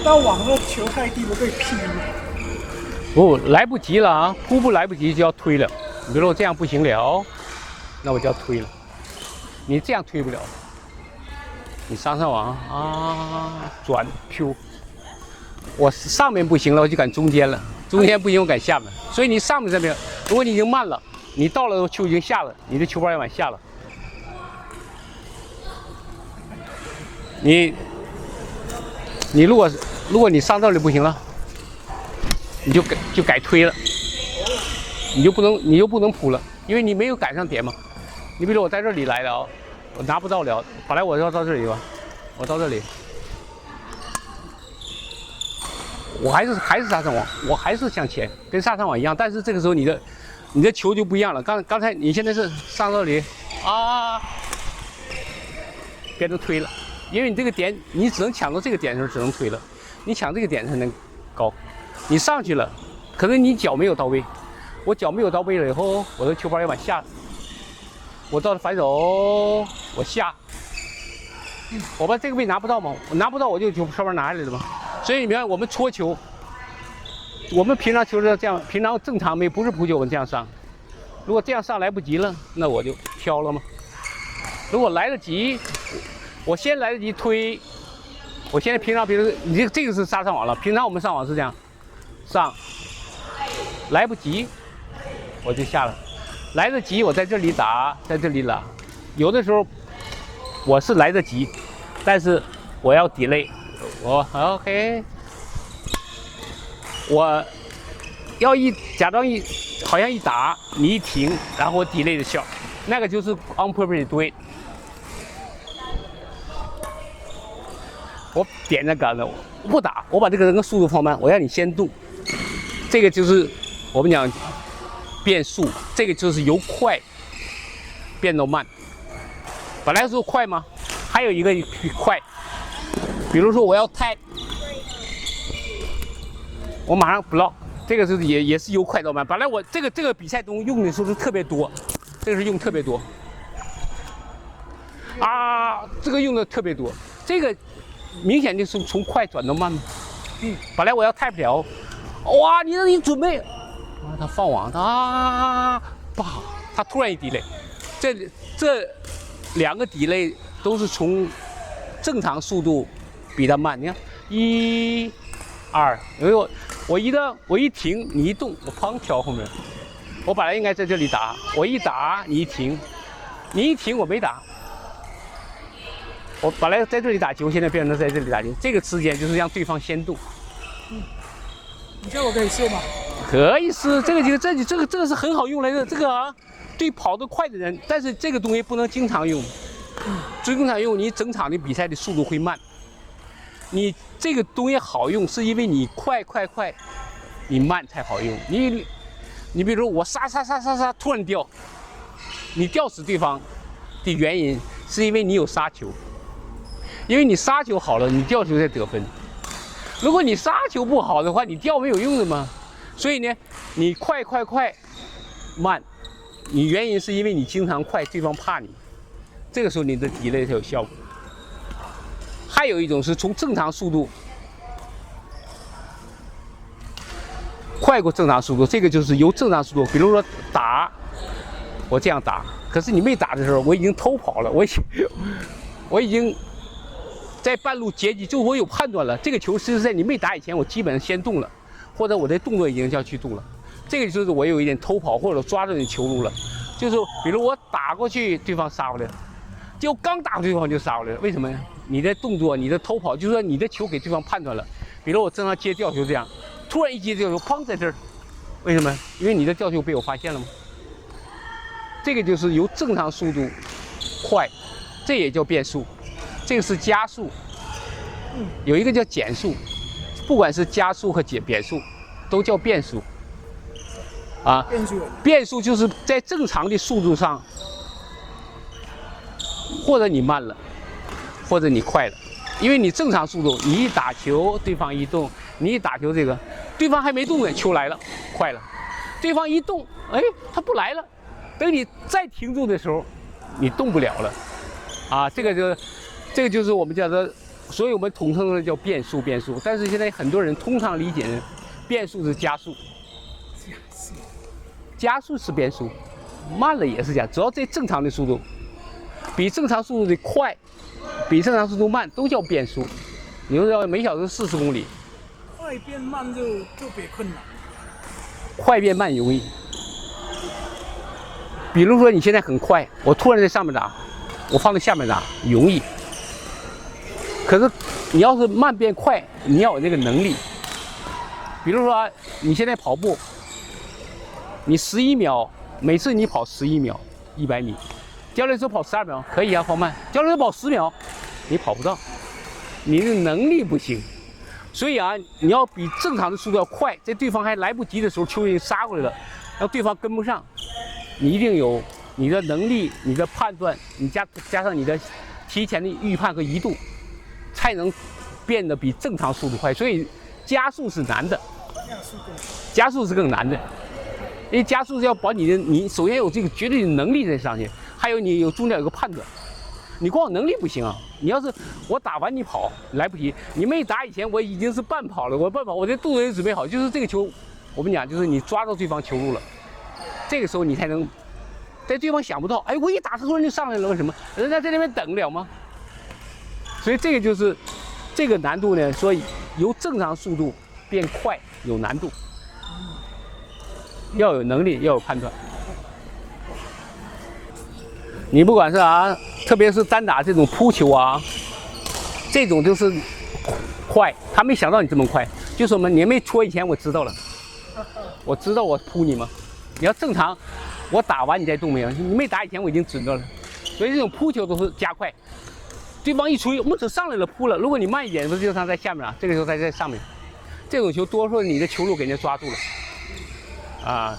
到网络球太低不被劈。不，来不及了啊！扑不来不及就要推了。比如说我这样不行了，那我就要推了。你这样推不了，你上网啊，转 Q。我上面不行了，我就赶中间了；中间不行，我赶下面。所以你上面这边，如果你已经慢了，你到了球已经下了，你的球拍要往下了。你如果你上这里不行了。你就改推了，你就不能扑了，因为你没有赶上点嘛。你比如我在这里来了啊，我拿不到了，本来我要到这里吧，我到这里，我还是杀伤网，我还是向前，跟杀伤网一样，但是这个时候你的球就不一样了。刚才你现在是上这里啊，变成推了，因为你这个点你只能抢到这个点的时候只能推了，你抢这个点才能高。你上去了，可能你脚没有到位，我脚没有到位了以后，我的球拍要往下，我到了反手，我下，我把这个位拿不到嘛，我拿不到我就球拍拿下来了嘛。所以你看我们搓球，我们平常球是这样，平常正常不是扑球我们这样上，如果这样上来不及了，那我就飘了嘛。如果来得及，我先来得及推，我现在平常比如你这个是杀伤网了，平常我们上网是这样。上，来不及，我就下了；来得及，我在这里打，在这里打。有的时候我是来得及，但是我要 delay， 我 OK， 我要假装好像一打，你一停，然后我 delay 的笑，那个就是 on purpose 对。我点着杆子，我不打，我把这个人的速度放慢，我让你先动。这个就是我们讲变速，这个就是由快变到慢。本来是快吗？还有一个快，比如说我要tap，我马上 block， 这个是也是由快到慢。本来我这个比赛中用的时候是特别多，这个是用特别多。啊，这个用的特别多，这个明显就是从快转到慢嘛。本来我要tap不了。哇！你准备，啊，他放网，他突然一delay，这两个delay都是从正常速度比他慢。你看，1、2，因为我一停，你一动，我砰跳后面。我本来应该在这里打，我一打你一停，你一停我没打。我本来在这里打球，现在变成在这里打球，这个时间就是让对方先动。你这我可以试吗？可以试，这个是很好用来的，这个啊，对跑得快的人，但是这个东西不能经常用，经常用你整场的比赛的速度会慢。你这个东西好用，是因为你快，你慢才好用。你比如说我杀，突然掉，你吊死对方的原因是因为你有杀球，因为你杀球好了，你吊球才得分。如果你杀球不好的话，你吊没有用的嘛。所以呢，你快，慢，你原因是因为你经常快，对方怕你，这个时候你的delay才有效果。还有一种是从正常速度快过正常速度，这个就是由正常速度，比如说打，我这样打，可是你没打的时候，我已经偷跑了，我已经。在半路截击，就我有判断了，这个球是在你没打以前，我基本上先动了，或者我的动作已经要去动了。这个就是我有一点偷跑或者抓住你球路了，就是比如我打过去，对方杀回来了，就刚打过去对方就杀回来了。为什么呢？你的动作，你的偷跑，就是说你的球给对方判断了。比如我正常接吊球这样，突然一接吊球，砰在这儿，为什么？因为你的吊球被我发现了吗？这个就是由正常速度快，这也叫变速。这个是加速，有一个叫减速，不管是加速和变速，都叫变速。啊，变速就是在正常的速度上，或者你慢了，或者你快了，因为你正常速度，你一打球，对方一动，你一打球这个，对方还没动呢，球来了，快了，对方一动，哎，他不来了，等你再停住的时候，你动不了了，啊，这个就是我们叫做所以我们统称的叫变速。但是现在很多人通常理解的变速是加速，加速是变速，慢了也是加，只要在正常的速度，比正常速度的快，比正常速度慢都叫变速。你说要每小时40公里，快变慢就别困难。快变慢容易。比如说你现在很快，我突然在上面打，我放在下面打容易。可是你要是慢变快，你要有那个能力。比如说你现在跑步，你11秒，每次你跑11秒，100米，教练说跑12秒可以啊，跑慢。教练说跑10秒，你跑不到，你的能力不行。所以啊，你要比正常的速度要快，在对方还来不及的时候，球已经杀过来了，让对方跟不上。你一定有你的能力、你的判断，你加上你的提前的预判和移动，才能变得比正常速度快。所以加速是难的，加速是更难的，因为加速是要把你首先有这个绝对的能力在上去，还有你中间有个判断。你光有能力不行啊！你要是我打完你跑来不及，你没打以前我已经是半跑了，我这肚子也准备好，就是这个球，我们讲就是你抓到对方球路了，这个时候你才能，在对方想不到，哎，我一打突然就上来了，为什么？人家在那边等了吗？所以这个就是这个难度呢，所以由正常速度变快有难度，要有能力，要有判断。你不管是特别是单打这种扑球啊，这种就是快，他没想到你这么快，就说嘛，你没戳以前我知道了，我知道我扑你吗？你要正常，我打完你再动没有？你没打以前我已经知道了，所以这种扑球都是加快，对方一吹，我们只上来了扑了，如果你慢一点，不是就他在下面了，这个时候他在上面，这种球多数你的球路给人家抓住了，啊。